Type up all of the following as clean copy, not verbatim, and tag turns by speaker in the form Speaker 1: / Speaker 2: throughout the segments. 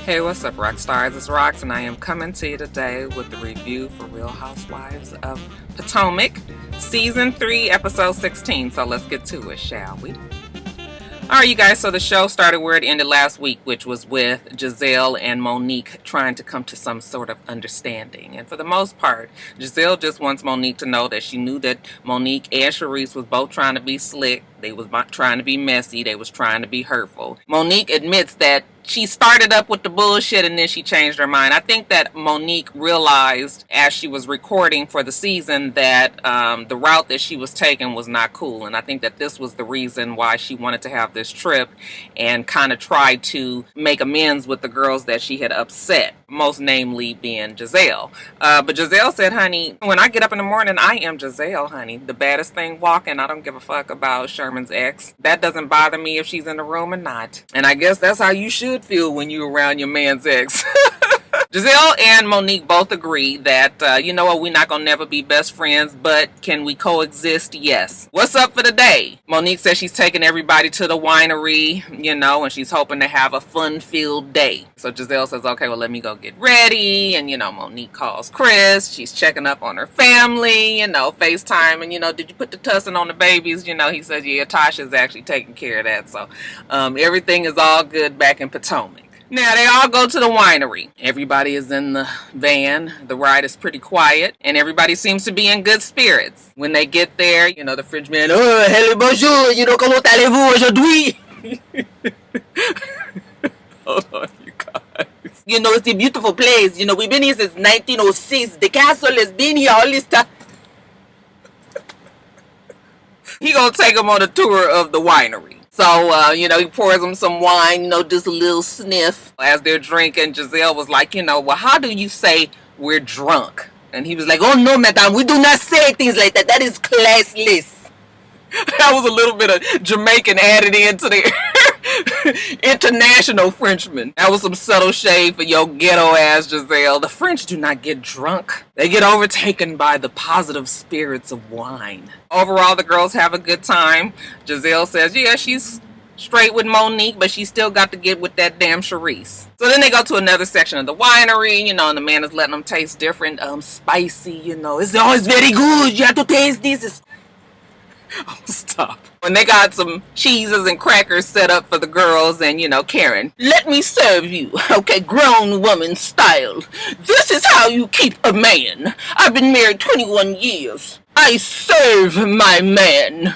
Speaker 1: Hey, what's up, rock stars? It's Rox, and I am coming to you today with the review for Real Housewives of Potomac, Season 3, Episode 16. So let's get to it, shall we? Alright, you guys, so the show started where it ended last week, which was with Gizelle and Monique trying to come to some sort of understanding. And for the most part, Gizelle just wants Monique to know that she knew that Monique and Charisse was both trying to be slick. They was trying to be messy. They was trying to be hurtful. Monique admits that she started up with the bullshit and then she changed her mind. I think that Monique realized as she was recording for the season that the route that she was taking was not cool. And I think that this was the reason why she wanted to have this trip and kind of try to make amends with the girls that she had upset, most namely being Gizelle. But Gizelle said, honey, when I get up in the morning, I am Gizelle, honey. The baddest thing walking. I don't give a fuck about Sherman's ex. That doesn't bother me if she's in the room or not. And I guess that's how you should feel when you're around your man's ex. Gizelle and Monique both agree that, you know what, we're not going to never be best friends, but can we coexist? Yes. What's up for the day? Monique says she's taking everybody to the winery, you know, and she's hoping to have a fun-filled day. So Gizelle says, okay, well, let me go get ready. And, you know, Monique calls Chris. She's checking up on her family, you know, FaceTime. And, you know, did you put the tussin on the babies? You know, he says, yeah, Tasha's actually taking care of that. So everything is all good back in Potomac. Now, they all go to the winery. Everybody is in the van. The ride is pretty quiet, and everybody seems to be in good spirits. When they get there, you know, the fridge man, oh, hello, bonjour, you know, comment allez-vous aujourd'hui? Hold on, you guys. You know, it's a beautiful place. You know, we've been here since 1906. The castle has been here all this time. He gonna take them on a tour of the winery. So, you know, he pours them some wine, you know, just a little sniff. As they're drinking, Gizelle was like, you know, well, how do you say we're drunk? And he was like, oh, no, madame, we do not say things like that. That is classless. That was a little bit of Jamaican added into the international Frenchman. That was some subtle shade for your ghetto ass, Gizelle. The French do not get drunk. They get overtaken by the positive spirits of wine. Overall, the girls have a good time. Gizelle says, yeah, she's straight with Monique, but she still got to get with that damn Charisse. So then they go to another section of the winery, you know, and the man is letting them taste different, spicy, you know. It's always very good. You have to taste this. Oh, stop. When they got some cheeses and crackers set up for the girls and, you know, Karen, let me serve you, okay, grown woman style. This is how you keep a man. I've been married 21 years. I serve my man.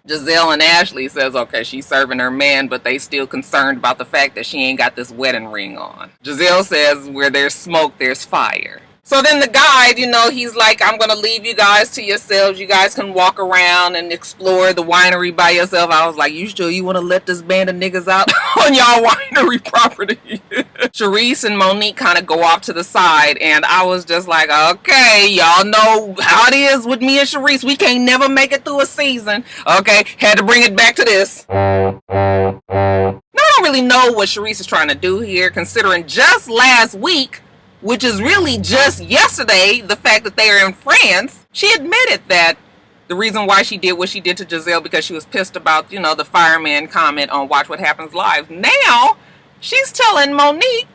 Speaker 1: Gizelle and Ashley says, okay, she's serving her man, but they still concerned about the fact that she ain't got this wedding ring on. Gizelle says, where there's smoke, there's fire. So then the guide, you know, he's like, I'm going to leave you guys to yourselves. You guys can walk around and explore the winery by yourself. I was like, you sure you want to let this band of niggas out on y'all winery property? Charisse and Monique kind of go off to the side. And I was just like, okay, y'all know how it is with me and Charisse. We can't never make it through a season. Okay, had to bring it back to this. Now, I don't really know what Charisse is trying to do here, considering just last week, which is really just yesterday, the fact that they are in France, she admitted that the reason why she did what she did to Gizelle because she was pissed about, you know, the fireman comment on Watch What Happens Live. Now, she's telling Monique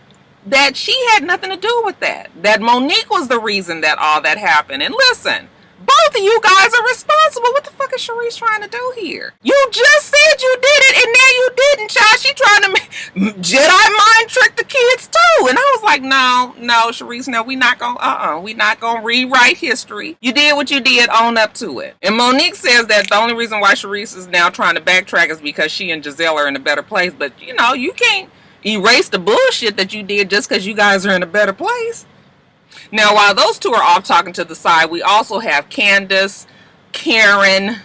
Speaker 1: that she had nothing to do with that. That Monique was the reason that all that happened. And listen, both of you guys are responsible. What the fuck is Charisse trying to do here? You just said you did it, and now you didn't, child. She trying to Jedi mind trick the kids too. And I was like, no, Charisse, no, we not gonna rewrite history. You did what you did, own up to it. And Monique says that the only reason why Charisse is now trying to backtrack is because she and Gizelle are in a better place. But you know, you can't erase the bullshit that you did just because you guys are in a better place. Now, while those two are off talking to the side, we also have Candace, Karen,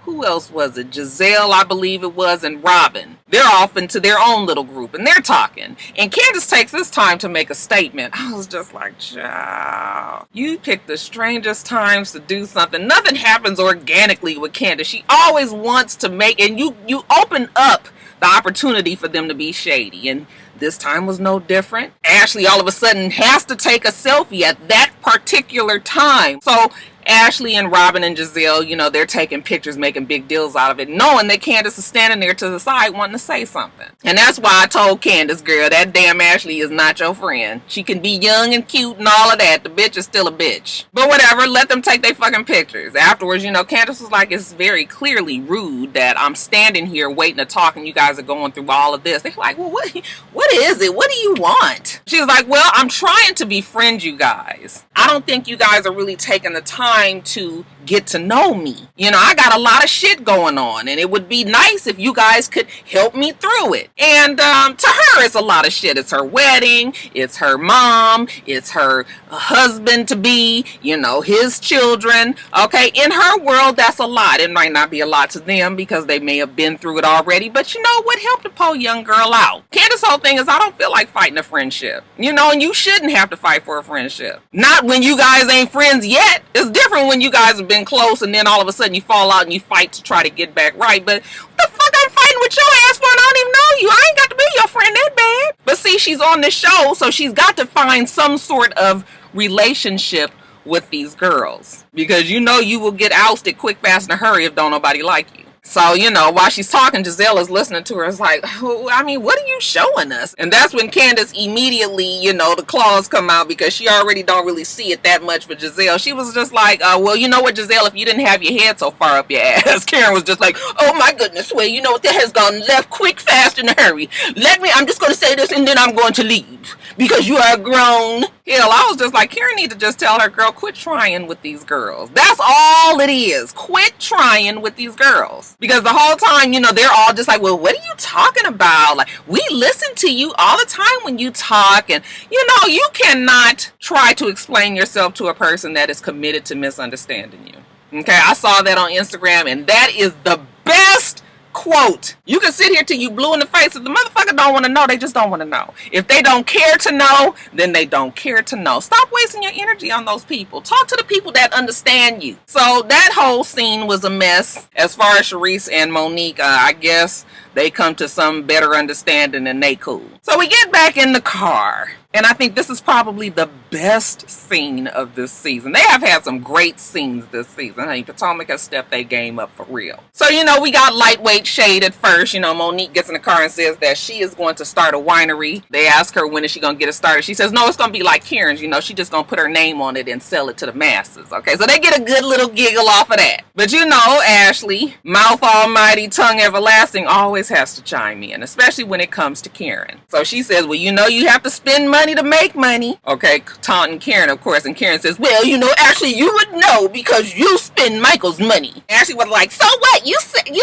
Speaker 1: who else was it? Gizelle, I believe it was, and Robin. They're off into their own little group, and they're talking. And Candace takes this time to make a statement. I was just like, child, you pick the strangest times to do something. Nothing happens organically with Candace. She always wants to make, and you open up the opportunity for them to be shady. And this time was no different. Ashley all of a sudden has to take a selfie at that particular time. So Ashley and Robin and Giselle, you know, they're taking pictures, making big deals out of it, knowing that Candace is standing there to the side wanting to say something. And that's why I told Candace, girl, that damn Ashley is not your friend. She can be young and cute and all of that. The bitch is still a bitch. But whatever, let them take their fucking pictures. Afterwards, you know, Candace was like, it's very clearly rude that I'm standing here waiting to talk and you guys are going through all of this. They're like, well, what is it? What do you want? She was like, well, I'm trying to befriend you guys. I don't think you guys are really taking the time to get to know me. You know, I got a lot of shit going on and it would be nice if you guys could help me through it. And to her, it's a lot of shit. It's her wedding, it's her mom, it's her husband to be, you know, his children. Okay, in her world, that's a lot. It might not be a lot to them because they may have been through it already, but you know what, helped the poor young girl out. Candace's whole thing is, I don't feel like fighting a friendship, you know, and you shouldn't have to fight for a friendship. Not when you guys ain't friends yet. It's different when you guys have been close and then all of a sudden you fall out and you fight to try to get back right. But what the fuck I'm fighting with your ass for and I don't even know you? I ain't got to be your friend that bad. But see, she's on the show, so she's got to find some sort of relationship with these girls, because you know you will get ousted quick, fast, in a hurry if don't nobody like you. So, you know, while she's talking, Giselle is listening to her. It's like, oh, I mean, what are you showing us? And that's when Candace immediately, you know, the claws come out because she already don't really see it that much for Giselle. She was just like, well, you know what, Giselle, if you didn't have your head so far up your ass. Karen was just like, oh my goodness, well, you know what, that has gone left quick, fast, in a hurry. I'm just going to say this and then I'm going to leave because you are grown. Hell, I was just like, Karen need to just tell her, girl, quit trying with these girls. That's all it is. Quit trying with these girls. Because the whole time, you know, they're all just like, well, what are you talking about? Like, we listen to you all the time when you talk. And, you know, you cannot try to explain yourself to a person that is committed to misunderstanding you. Okay, I saw that on Instagram, and that is the best quote. You can sit here till you blue in the face. If the motherfucker don't want to know, they just don't want to know. If they don't care to know, then they don't care to know. Stop wasting your energy on those people. Talk to the people that understand you. So that whole scene was a mess. As far as Charisse and Monique, I guess they come to some better understanding and they cool. So we get back in the car. And I think this is probably the best scene of this season. They have had some great scenes this season. Honey, Potomac has stepped their game up for real. So, you know, we got lightweight shade at first. You know, Monique gets in the car and says that she is going to start a winery. They ask her when is she going to get it started. She says, no, it's going to be like Karen's. You know, she just going to put her name on it and sell it to the masses. Okay, so they get a good little giggle off of that. But you know, Ashley, mouth almighty, tongue everlasting, always has to chime in, especially when it comes to Karen. So she says, well, you know, you have to spend money to make money. Okay, taunting Karen, of course, and Karen says, well, you know, Ashley, you would know because you spend Michael's money. Ashley was like, so what? You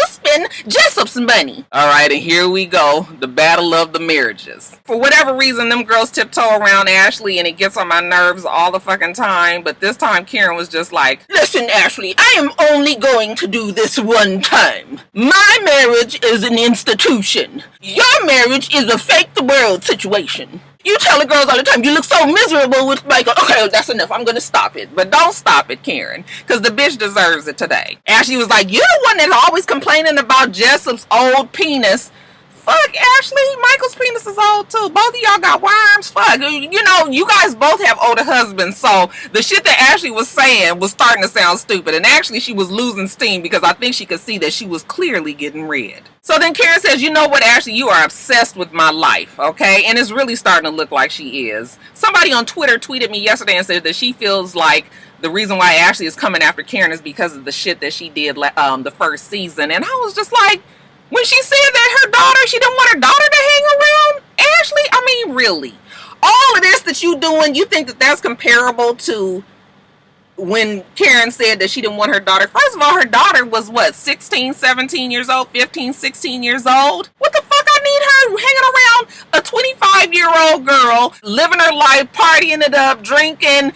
Speaker 1: spend Jessup's money. All right, and here we go, the battle of the marriages. For whatever reason, them girls tiptoe around Ashley, and it gets on my nerves all the fucking time. But this time, Karen was just like, listen, Ashley, I am only going to do this one time. My marriage is an institution. Your marriage is a fake the world situation. You tell the girls all the time, you look so miserable with Michael. Okay, that's enough. I'm going to stop it. But don't stop it, Karen, because the bitch deserves it today. Ashley was like, you're the one that's always complaining about Jessup's old penis. Fuck, Ashley, Michael's penis is old too. Both of y'all got worms. Fuck, you know, you guys both have older husbands, so the shit that Ashley was saying was starting to sound stupid, and actually she was losing steam because I think she could see that she was clearly getting red. So then Karen says, you know what, Ashley, you are obsessed with my life, okay? And it's really starting to look like she is. Somebody on Twitter tweeted me yesterday and said that she feels like the reason why Ashley is coming after Karen is because of the shit that she did the first season, and I was just like, when she said that her daughter, she didn't want her daughter to hang around, Ashley, I mean, really? All of this that you doing, you think that that's comparable to when Karen said that she didn't want her daughter? First of all, her daughter was what, 16, 17 years old, 15, 16 years old? What the fuck I need her hanging around a 25-year-old girl, living her life, partying it up, drinking?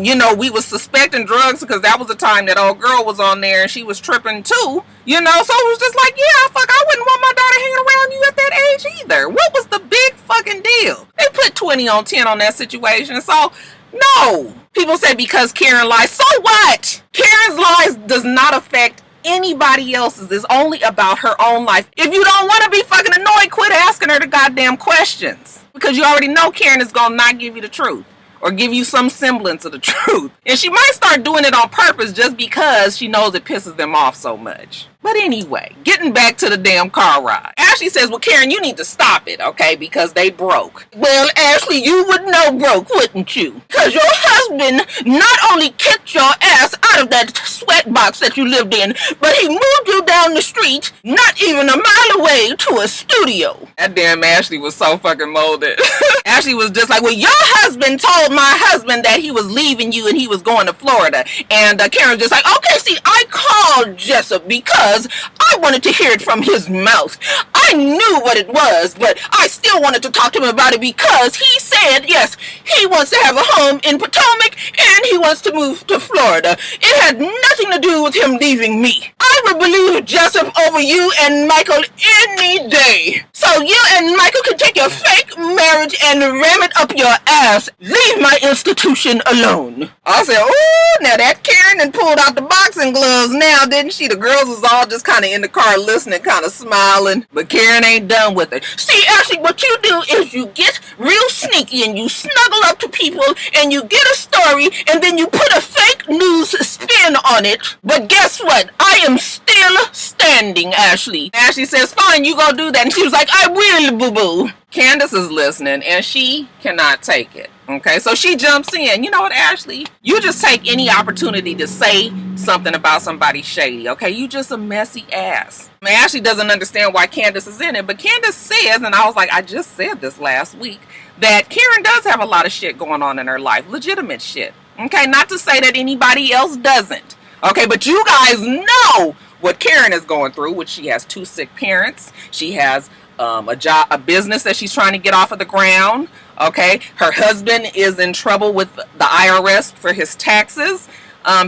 Speaker 1: You know, we was suspecting drugs because that was the time that old girl was on there and she was tripping too. You know, so it was just like, yeah, fuck, I wouldn't want my daughter hanging around you at that age either. What was the big fucking deal? They put 20 on 10 on that situation. So, no. People say because Karen lies. So what? Karen's lies does not affect anybody else's. It's only about her own life. If you don't want to be fucking annoyed, quit asking her the goddamn questions. Because you already know Karen is going to not give you the truth. or give you some semblance of the truth. And she might start doing it on purpose just because she knows it pisses them off so much. But anyway, getting back to the damn car ride. Ashley says, well, Karen, you need to stop it, okay, because they broke. Well, Ashley, you would know broke, wouldn't you? Because your husband not only kicked your ass out of that sweatbox that you lived in, but he moved you down the street, not even a mile away, to a studio. That damn Ashley was so fucking molded. Ashley was just like, well, your husband told my husband that he was leaving you and he was going to Florida. And Karen's just like, okay, see, I called Jessup because I wanted to hear it from his mouth. I knew what it was, but I still wanted to talk to him about it because he said, yes, he wants to have a home in Potomac and he wants to move to Florida. It had nothing to do with him leaving me. I would believe Jessup over you and Michael any day. So you and Michael can take your fake marriage and ram it up your ass. Leave my institution alone. I said, oh, now that Karen and pulled out the boxing gloves now, didn't she? The girls was all just kind of in the car listening, kind of smiling. But Karen ain't done with it. See, Ashley, what you do is you get real sneaky and you snuggle up to people and you get a story and then you put a fake news spin on it. But guess what? I am still standing, Ashley. Ashley says, fine, you go do that. And she was like, I will, boo-boo. Candace is listening and she cannot take it. Okay, so she jumps in. You know what, Ashley? You just take any opportunity to say something about somebody shady, okay? You just a messy ass. I mean, Ashley doesn't understand why Candace is in it, but Candace says, and I was like, I just said this last week, that Karen does have a lot of shit going on in her life. Legitimate shit. Okay, not to say that anybody else doesn't. Okay, but you guys know what Karen is going through, which she has 2 sick parents. She has a business that she's trying to get off of the ground. Okay, her husband is in trouble with the IRS for his taxes,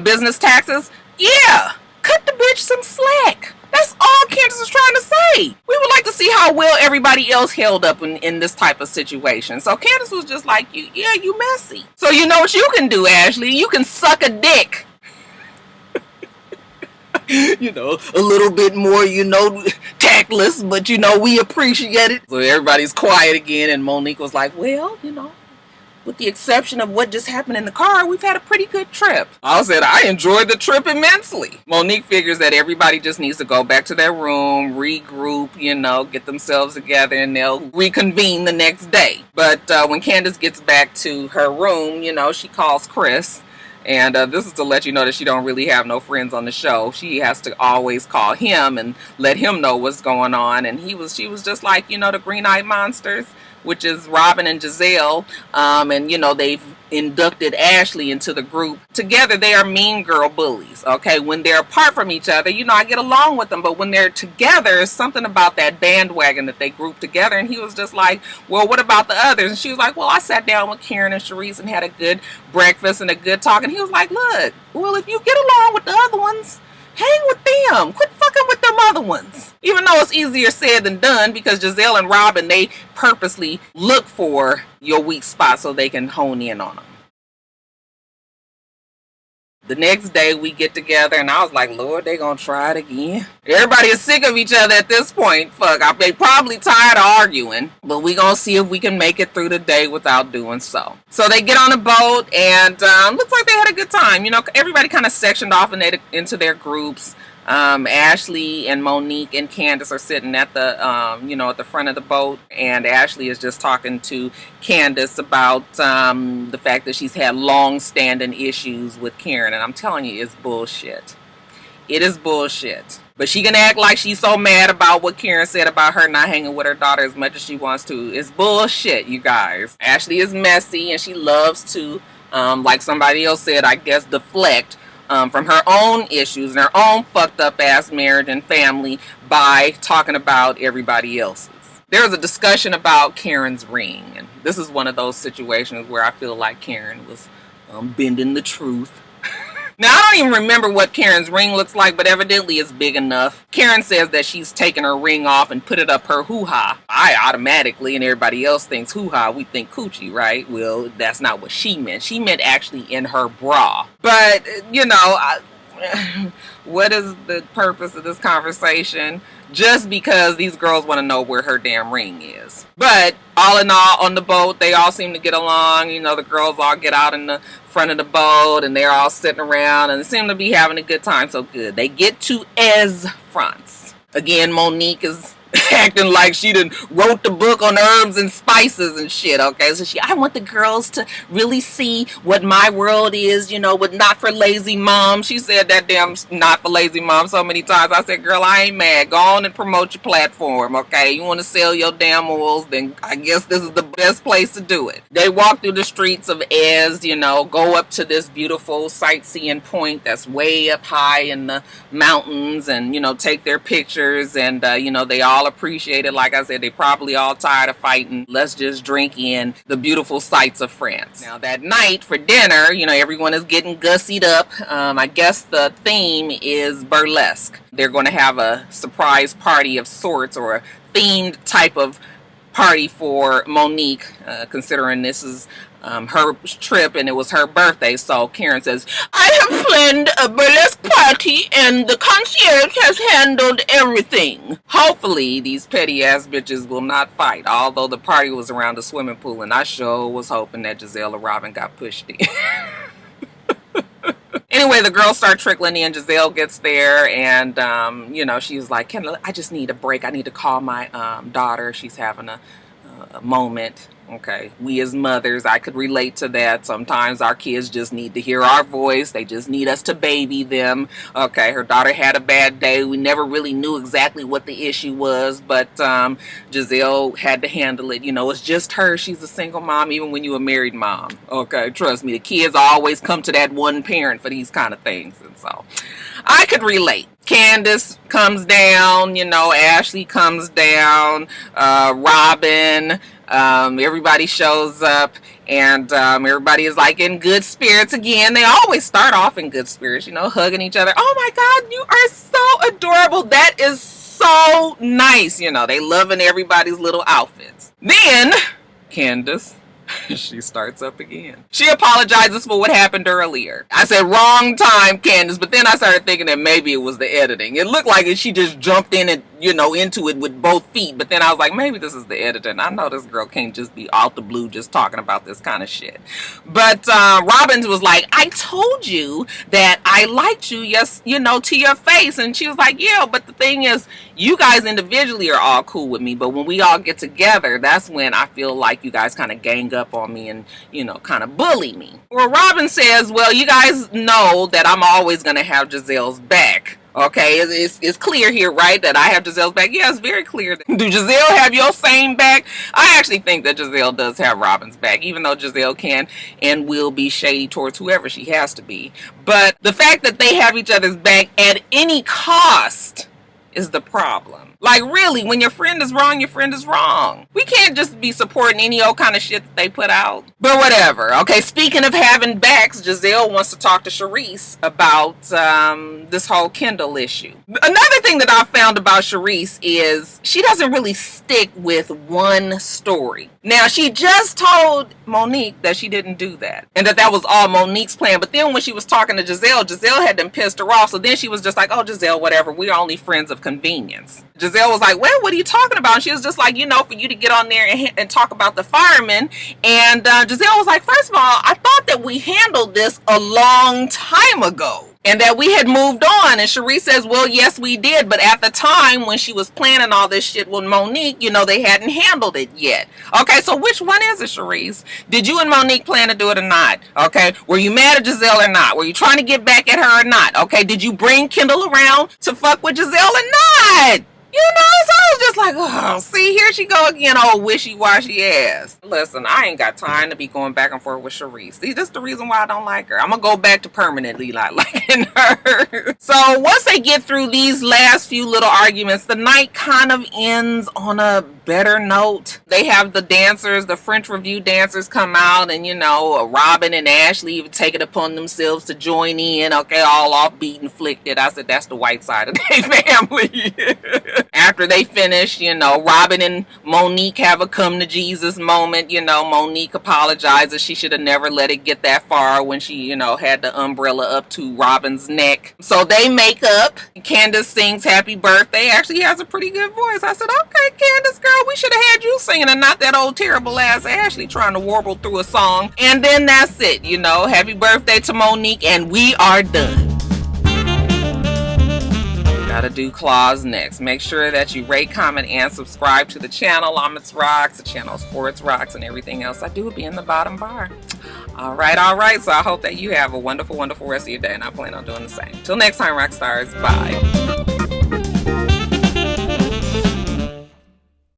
Speaker 1: business taxes. Yeah, cut the bitch some slack. That's all Candace is trying to say. We would like to see how well everybody else held up in this type of situation. So Candace was just like, you messy. So you know what you can do, Ashley? You can suck a dick. You know, a little bit more, tactless, but we appreciate it. So everybody's quiet again, and Monique was like, well, with the exception of what just happened in the car, we've had a pretty good trip. I said, I enjoyed the trip immensely. Monique figures that everybody just needs to go back to their room, regroup, get themselves together, and they'll reconvene the next day. But when Candace gets back to her room, she calls Chris. And this is to let you know that she don't really have no friends on the show. She has to always call him and let him know what's going on. And she was just like, the Green-Eyed Monsters, which is Robin and Giselle. And, they've inducted Ashley into the group. Together, they are mean girl bullies, okay? When they're apart from each other, I get along with them. But when they're together, there's something about that bandwagon that they group together. And he was just like, well, what about the others? And she was like, well, I sat down with Karen and Sharice and had a good breakfast and a good talk. And he was like, look, well, if you get along with the other ones, hang with them. Quit fucking with them other ones. Even though it's easier said than done, because Giselle and Robin, they purposely look for your weak spot so they can hone in on them. The next day we get together and I was like, Lord, they gonna try it again. Everybody is sick of each other at this point. Fuck, they probably tired of arguing, but we gonna see if we can make it through the day without doing so. So they get on a boat and looks like they had a good time. Everybody kind of sectioned off into their groups. Ashley and Monique and Candace are sitting at the, at the front of the boat, and Ashley is just talking to Candace about the fact that she's had long-standing issues with Karen, and I'm telling you, it's bullshit. It is bullshit. But she can act like she's so mad about what Karen said about her not hanging with her daughter as much as she wants to. It's bullshit, you guys. Ashley is messy, and she loves to, like somebody else said, I guess, deflect from her own issues and her own fucked up ass marriage and family by talking about everybody else's. There was a discussion about Karen's ring, and this is one of those situations where I feel like Karen was bending the truth. Now, I don't even remember what Karen's ring looks like, but evidently it's big enough. Karen says that she's taken her ring off and put it up her hoo-ha. I automatically, and everybody else thinks hoo-ha, we think coochie, right? Well, that's not what she meant. She meant actually in her bra. But, what is the purpose of this conversation? just because these girls want to know where her damn ring is. But all in all, on the boat, they all seem to get along. You know, the girls all get out in the front of the boat and they're all sitting around and they seem to be having a good time. So good. They get to France. Again, Monique is acting like she done wrote the book on herbs and spices and shit, okay? So I want the girls to really see what my world is, you know, with Not for Lazy Mom. She said that damn Not for Lazy Mom so many times. I said, girl, I ain't mad. Go on and promote your platform, okay? You want to sell your damn oils, then I guess this is the best place to do it. They walk through the streets of Ez, you know, go up to this beautiful sightseeing point that's way up high in the mountains and, you know, take their pictures and, you know, they all appreciate it. Like I said, they probably all tired of fighting. Let's just drink in the beautiful sights of France. Now that night for dinner, you know, everyone is getting gussied up. I guess the theme is burlesque. They're going to have a surprise party of sorts or a themed type of party for Monique, considering this is her trip and it was her birthday. So Karen says, I have planned a burlesque party and the concierge has handled everything. Hopefully these petty ass bitches will not fight, although the party was around the swimming pool and I sure was hoping that Giselle or Robin got pushed in. Anyway, the girls start trickling in. Giselle gets there and, you know, she's like, I just need a break. I need to call my daughter. She's having a moment. Okay, we as mothers, I could relate to that. Sometimes our kids just need to hear our voice. They just need us to baby them. Okay, her daughter had a bad day. We never really knew exactly what the issue was, but Giselle had to handle it. You know, it's just her. She's a single mom, even when you're a married mom. Okay, trust me, the kids always come to that one parent for these kind of things. And so I could relate. Candace comes down, you know, Ashley comes down, Robin, everybody shows up, and everybody is like in good spirits again. They always start off in good spirits, you know, hugging each other. Oh my God, you are so adorable. That is so nice. You know, they loving everybody's little outfits. Then Candace, she starts up again. She apologizes for what happened earlier. I said, wrong time, Candace, but then I started thinking that maybe it was the editing. It looked like she just jumped in and, you know, into it with both feet, but then I was like, maybe this is the editing. I know this girl can't just be out the blue just talking about this kind of shit. But Robbins was like, I told you that I liked you, yes, you know, to your face. And she was like, yeah, but the thing is, you guys individually are all cool with me, but when we all get together, that's when I feel like you guys kind of gang up on me and, you know, kind of bully me. Well, Robin says, well, you guys know that I'm always going to have Giselle's back. Okay, it's clear here, right, that I have Giselle's back. Yeah, it's very clear. Do Giselle have your same back? I actually think that Giselle does have Robin's back, even though Giselle can and will be shady towards whoever she has to be. But the fact that they have each other's back at any cost is the problem. Like, really, when your friend is wrong, your friend is wrong. We can't just be supporting any old kind of shit that they put out. But whatever. Okay, speaking of having backs, Giselle wants to talk to Charisse about this whole Kendall issue. Another thing that I found about Charisse is she doesn't really stick with one story. Now, she just told Monique that she didn't do that and that was all Monique's plan. But then when she was talking to Giselle, Giselle had them pissed her off. So then she was just like, oh, Giselle, whatever. We're only friends of convenience. Giselle was like, well, what are you talking about? And she was just like, you know, for you to get on there and talk about the firemen. And Giselle was like, first of all, I thought that we handled this a long time ago and that we had moved on. And Charisse says, well, yes, we did. But at the time when she was planning all this shit with Monique, you know, they hadn't handled it yet. Okay, so which one is it, Charisse? Did you and Monique plan to do it or not? Okay, were you mad at Giselle or not? Were you trying to get back at her or not? Okay, did you bring Kendall around to fuck with Giselle or not? You know, so I was just like, oh, see, here she go again, old wishy-washy ass. Listen, I ain't got time to be going back and forth with Charisse. See, that's the reason why I don't like her. I'm gonna go back to permanently not liking her. So once they get through these last few little arguments, the night kind of ends on a better note. They have the dancers, the French Revue dancers come out, and, you know, Robin and Ashley even take it upon themselves to join in. Okay, all offbeat and flicked it. I said, that's the white side of their family. After they finish, you know, Robin and Monique have a come to Jesus moment. You know, Monique apologizes. She should have never let it get that far when she, you know, had the umbrella up to Robin's neck. So they make up. Candace sings happy birthday. Actually, he has a pretty good voice. I said, okay, Candace, girl, we should have had you singing and not that old terrible ass Ashley trying to warble through a song. And then that's it, you know, happy birthday to Monique, and we are done. Gotta do Claus next. Make sure that you rate, comment, and subscribe to the channel. I'm itsrox. The channel's for itsrox, and everything else I do will be in the bottom bar. All right. So I hope that you have a wonderful, wonderful rest of your day, and I plan on doing the same. Till next time, rock stars. Bye.